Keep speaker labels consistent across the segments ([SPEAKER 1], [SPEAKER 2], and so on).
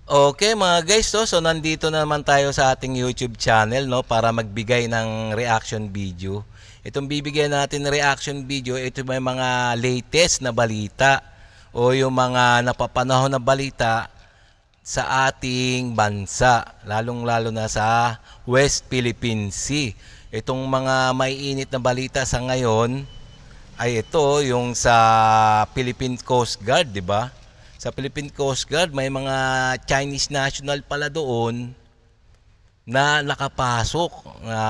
[SPEAKER 1] Okay mga guys, so nandito na naman tayo sa ating YouTube channel, no, para magbigay ng reaction video. Itong bibigyan natin reaction video, ito may mga latest na balita o yung mga napapanahon na balita sa ating bansa, lalong-lalo na sa West Philippine Sea. Itong mga maiinit na balita sa ngayon ay ito yung sa Philippine Coast Guard, di ba? Sa Philippine Coast Guard may mga Chinese national pala doon na nakapasok na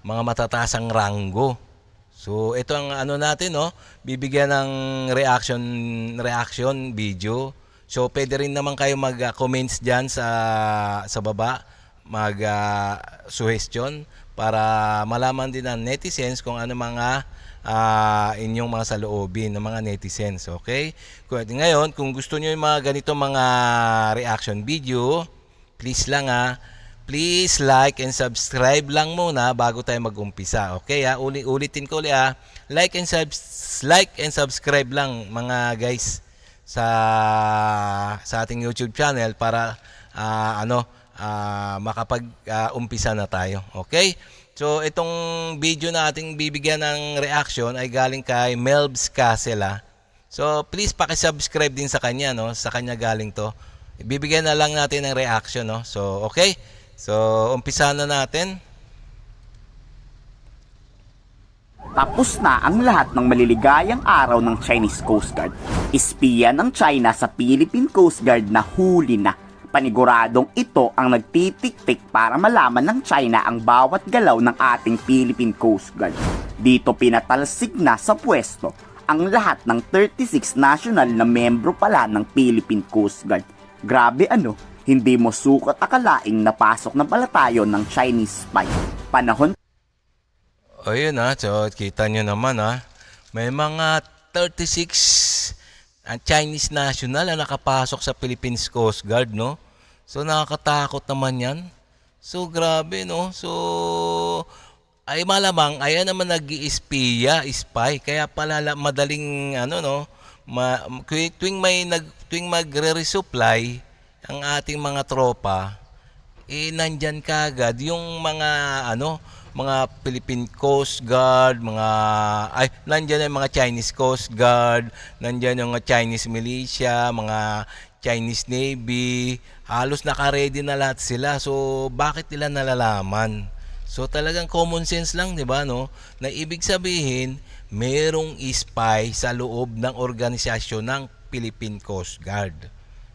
[SPEAKER 1] mga matatasang ranggo. So ito ang ano natin, no, bibigyan ng reaction video. So pwede rin naman kayo mag-comments diyan sa baba, mag suggestion para malaman din ng netizens kung ano mga inyong mga saloobin ng mga netizens, okay? Ngayon, kung gusto niyo yung mga ganito mga reaction video, please lang please like and subscribe lang muna bago tayo mag-umpisa. Okay ulitin ko ulit like and subscribe lang mga guys sa ating YouTube channel para makapag-umpisa na tayo. Okay? So itong video na ating bibigyan ng reaction ay galing kay Melbs Castle. So please paki-subscribe din sa kanya, no? Sa kanya galing 'to. Bibigyan na lang natin ng reaction, no? So okay. So, umpisahan na natin.
[SPEAKER 2] Tapos na ang lahat ng maliligayang araw ng Chinese Coast Guard. Espiya ng China sa Philippine Coast Guard na huli na. Paniguradong ito ang nagtitik-tik para malaman ng China ang bawat galaw ng ating Philippine Coast Guard. Dito pinatalsik na sa pwesto ang lahat ng 36 national na membro pala ng Philippine Coast Guard. Grabe hindi mo sukat akalaing napasok na pala tayo ng Chinese spy. Panahon.
[SPEAKER 1] Ayun so kita nyo naman may mga 36 Chinese national na nakapasok sa Philippine Coast Guard, no? So nakakatakot naman yan. So grabe, no? So ay malamang ayan naman nag-iispiya, spy, kaya pala madaling tuwing magre-resupply ang ating mga tropa, nandyan kagad yung mga Philippine Coast Guard, nandyan yung mga Chinese Coast Guard, nandyan yung mga Chinese militia, mga Chinese Navy, halos naka-ready na lahat sila. So bakit nila nalalaman? So talagang common sense lang, 'di ba, no? Na ibig sabihin, merong spy sa loob ng organisasyon ng Philippine Coast Guard.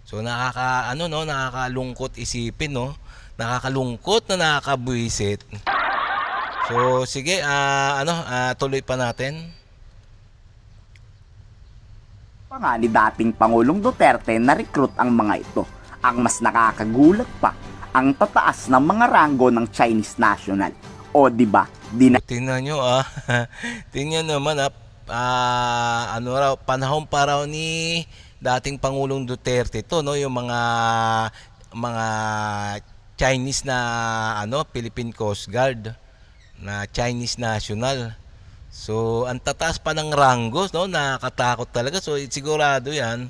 [SPEAKER 1] So nakakalungkot isipin, no? Nakakalungkot na nakakabuisit. So sige, tuloy pa natin.
[SPEAKER 2] Pa nga ni dating Pangulong Duterte na recruit ang mga ito. Ang mas nakakagulat pa, ang tataas ng mga ranggo ng Chinese national. O di ba?
[SPEAKER 1] Tingnan nyo tingnan naman panahon pa raw ni dating Pangulong Duterte to, no, yung mga Chinese na Philippine Coast Guard na Chinese national. So ang tataas pa ng ranggos, no, nakakatakot talaga. So sigurado yan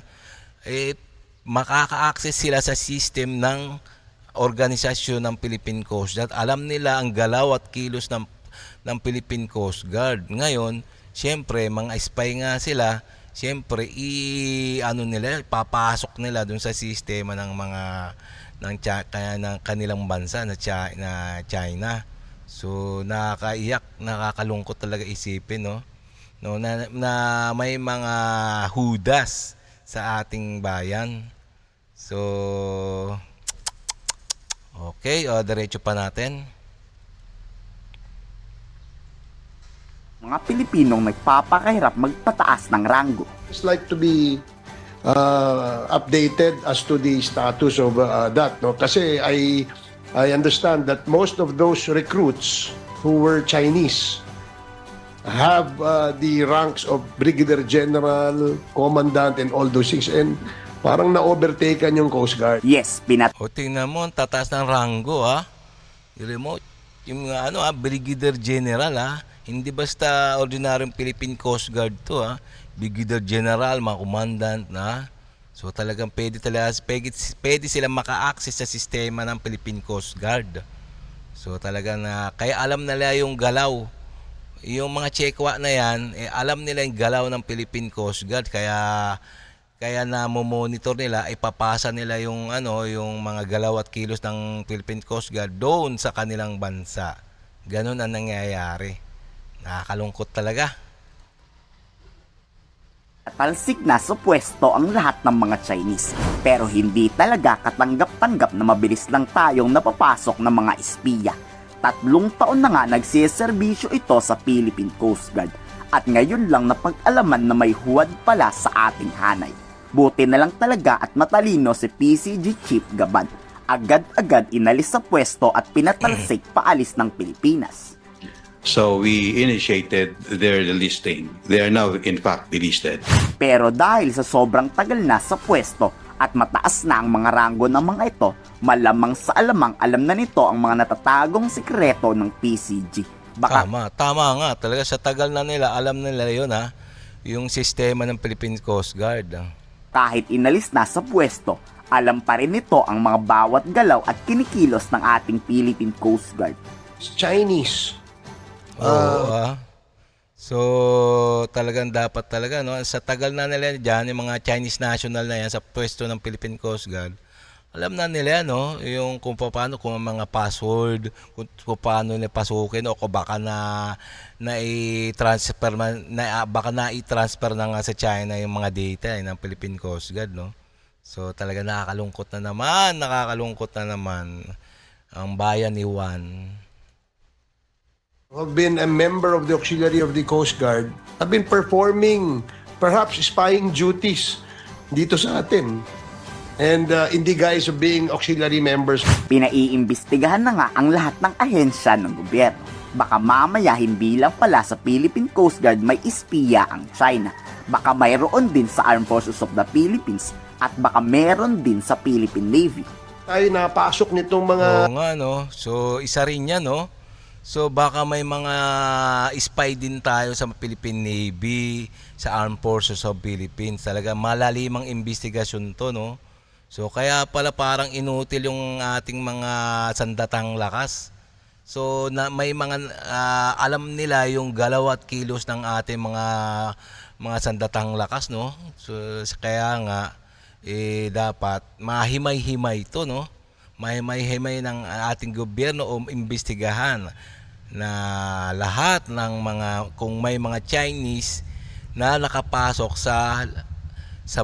[SPEAKER 1] makaka-access sila sa system ng organisasyon ng Philippine Coast Guard. Alam nila ang galaw at kilos ng Philippine Coast Guard. Ngayon, siyempre mga spy nga sila, siyempre papasok nila dun sa sistema ng mga ng kanilang bansa na China. So nakakaiyak, nakakalungkot talaga isipin, no? Na may mga hudas sa ating bayan. So okay, diretso pa natin.
[SPEAKER 2] Mga Pilipinong nagpapakahirap magpataas ng ranggo.
[SPEAKER 3] It's like to be updated as to the status of that, no? Kasi I understand that most of those recruits who were Chinese have the ranks of brigadier general, commandant, and all those things, and parang na-overtaken yung Coast Guard.
[SPEAKER 2] Yes,
[SPEAKER 1] tingnan mo, tataas ng ranggo yung brigadier general hindi basta ordinaryong Philippine Coast Guard to brigadier general, mga commandant na. So talagang pwede silang maka-access sa sistema ng Philippine Coast Guard. So talagang kaya alam nila yung galaw. Yung mga Chekwa na yan, alam nila yung galaw ng Philippine Coast Guard, kaya na monitor nila, ipapasa nila yung yung mga galaw at kilos ng Philippine Coast Guard doon sa kanilang bansa. Ganun ang nangyayari. Nakakalungkot talaga.
[SPEAKER 2] Talsik na sa pwesto ang lahat ng mga Chinese. Pero hindi talaga katanggap-tanggap na mabilis lang tayong napapasok ng mga espiya. 3 taon na nga nagsiservisyo ito sa Philippine Coast Guard. At ngayon lang napag-alaman na may huwad pala sa ating hanay. Buti na lang talaga at matalino si PCG Chief Gaban. Agad-agad inalis sa pwesto at pinatalsik paalis ng Pilipinas.
[SPEAKER 4] So we initiated their delisting. They are now in fact delisted.
[SPEAKER 2] Pero dahil sa sobrang tagal na sa pwesto at mataas na ang mga ranggo ng mga ito, malamang sa alamang alam na nito ang mga natatagong sikreto ng PCG. Baka
[SPEAKER 1] Tama nga. Talaga sa tagal na nila, alam nila yun yung sistema ng Philippine Coast Guard.
[SPEAKER 2] kahit inalis na sa pwesto, alam pa rin nito ang mga bawat galaw at kinikilos ng ating Philippine Coast Guard.
[SPEAKER 3] Chinese.
[SPEAKER 1] So, talagang dapat talaga, no? Sa tagal na nila dyan, yung mga Chinese national na yan sa pwesto ng Philippine Coast Guard, alam na nila, no? Yung kung paano, kung ang mga password, kung paano nila pasukin, o kung baka baka na-i-transfer na nga sa China yung mga data ng Philippine Coast Guard, no? So, talaga nakakalungkot na naman ang bayan ni Juan.
[SPEAKER 3] Have been a member of the auxiliary of the Coast Guard, have been performing perhaps spying duties dito sa atin. And in the guise of being auxiliary members.
[SPEAKER 2] Pinaiimbestigahan na nga ang lahat ng ahensya ng gobyerno. Baka mamaya hindi lang pala sa Philippine Coast Guard may espiya ang China. Baka mayroon din sa Armed Forces of the Philippines at baka meron din sa Philippine Navy.
[SPEAKER 3] Tayo napasok nitong mga...
[SPEAKER 1] Oo nga, no? So, isa rin yan, no? So, baka may mga spy din tayo sa Philippine Navy, sa Armed Forces of Philippines. Talaga malalimang investigasyon to, no? So, kaya pala parang inutil yung ating mga sandatang lakas. So, may mga alam nila yung galaw at kilos ng ating mga sandatang lakas, no? So, kaya nga, dapat mahimay-himay to, no? Mahimay-himay ng ating gobyerno o imbestigahan na lahat ng kung may mga Chinese na nakapasok sa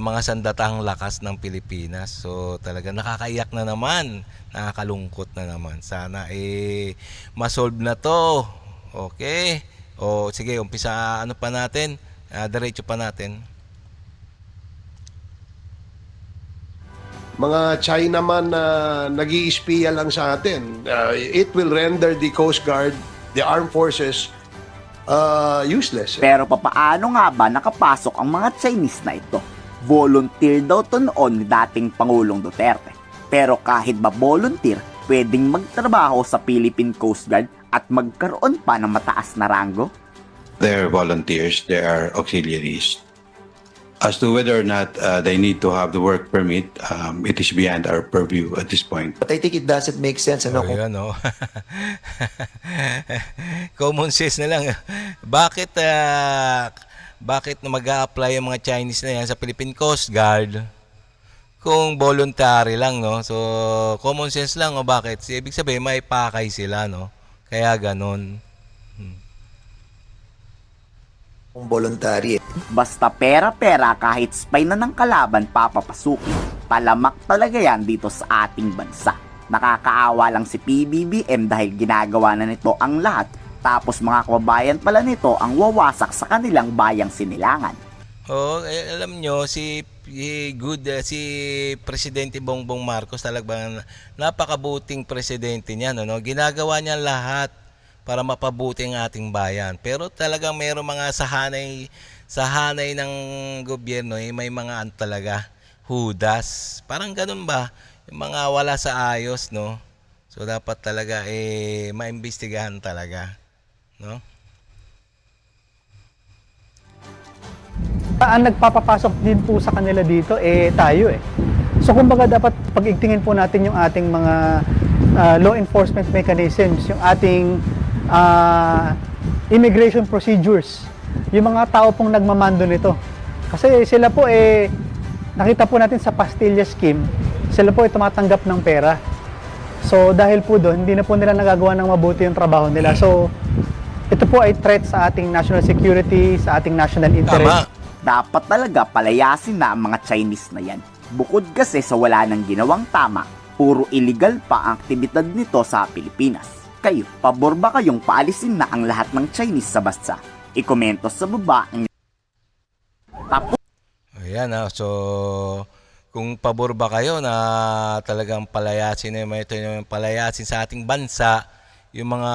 [SPEAKER 1] mga sandatang lakas ng Pilipinas. So talaga nakakaiyak na naman, nakakalungkot na naman. Sana ma-solve na to. Okay? O sige, umpisa pa natin, diretso pa natin.
[SPEAKER 3] Mga Chinaman na nag-iispiya lang sa atin. It will render the Coast Guard, the armed forces, useless.
[SPEAKER 2] Pero papaano nga ba nakapasok ang mga Chinese na ito? Volunteer daw to noon ni dating Pangulong Duterte. Pero kahit ba volunteer, pwedeng magtrabaho sa Philippine Coast Guard at magkaroon pa ng mataas na rango?
[SPEAKER 4] They're volunteers, they are auxiliaries. As to whether or not they need to have the work permit, it is beyond our purview at this point.
[SPEAKER 5] But I think it doesn't make sense.
[SPEAKER 1] Oh, yan, no? Common sense na lang. Bakit mag-a-apply ang mga Chinese na yan sa Philippine Coast Guard kung voluntary lang, no? So, common sense lang, o bakit? Ibig sabihin, may pakay sila, no? Kaya ganun.
[SPEAKER 5] Kung voluntary.
[SPEAKER 2] Basta pera-pera kahit spy na ng kalaban papapasukin. Talamak talaga yan dito sa ating bansa. Nakakaawa lang si PBBM dahil ginagawa na nito ang lahat, tapos mga kababayan pala nito ang wawasak sa kanilang bayang sinilangan.
[SPEAKER 1] Alam nyo, si Presidente Bongbong Marcos talagang napakabuting presidente niya, no? Ginagawa niya lahat para mapabuti ang ating bayan. Pero talagang mayroong mga sahanay ng gobyerno, may mga talaga hudas. Parang ganun ba? Yung mga wala sa ayos, no? So dapat talaga maimbestigahan talaga, no?
[SPEAKER 6] Ang nagpapapasok din po sa kanila dito tayo eh. So kumbaga dapat pag-igtingin po natin yung ating mga law enforcement mechanisms, yung ating immigration procedures, yung mga tao pong nagmamando nito. Kasi sila po nakita po natin sa Pastilla scheme, sila po tumatanggap ng pera. So dahil po doon, hindi na po nila nagagawa ng mabuti yung trabaho nila. So ito po ay threat sa ating national security, sa ating national interest.
[SPEAKER 1] Tama.
[SPEAKER 2] Dapat talaga palayasin na ang mga Chinese na yan. Bukod kasi sa wala nang ginawang tama, puro illegal pa ang aktibidad nito sa Pilipinas. Kayo, pabor ba kayong paalisin na ang lahat ng Chinese sa bansa? Ikomento sa baba ang tapos.
[SPEAKER 1] Ayan so kung pabor ba kayo na talagang palayasin palayasin sa ating bansa yung mga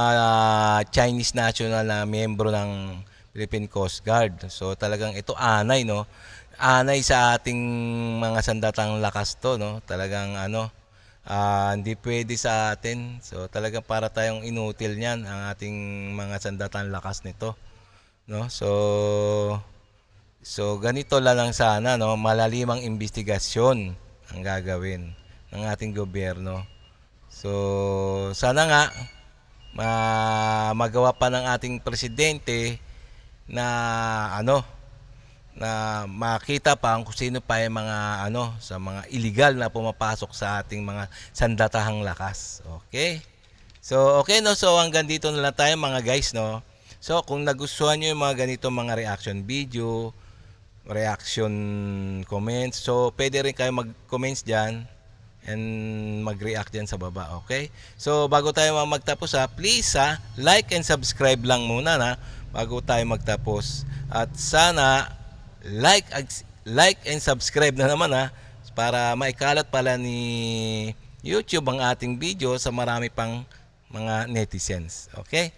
[SPEAKER 1] Chinese national na miyembro ng Philippine Coast Guard. So talagang ito anay anay sa ating mga sandatang lakas to talagang hindi pwede sa atin. So talagang para tayong inutil niyan ang ating mga sandatang lakas nito So ganito lang sana malalimang investigasyon ang gagawin ng ating gobyerno. So sana nga magawa pa ng ating presidente na na makita pa kung sino pa yung mga sa mga illegal na pumapasok sa ating mga sandatahang lakas. Okay? So okay so hanggang dito na lang tayo mga guys So kung nagustuhan niyo yung mga ganito mga reaction video, reaction comments, so pwede rin kayo mag-comments diyan and mag-react diyan sa baba, okay? So bago tayo magtapos please like and subscribe lang muna bago tayo magtapos. At sana like and subscribe na naman para maikalat pala ni YouTube ang ating video sa marami pang mga netizens. Okay?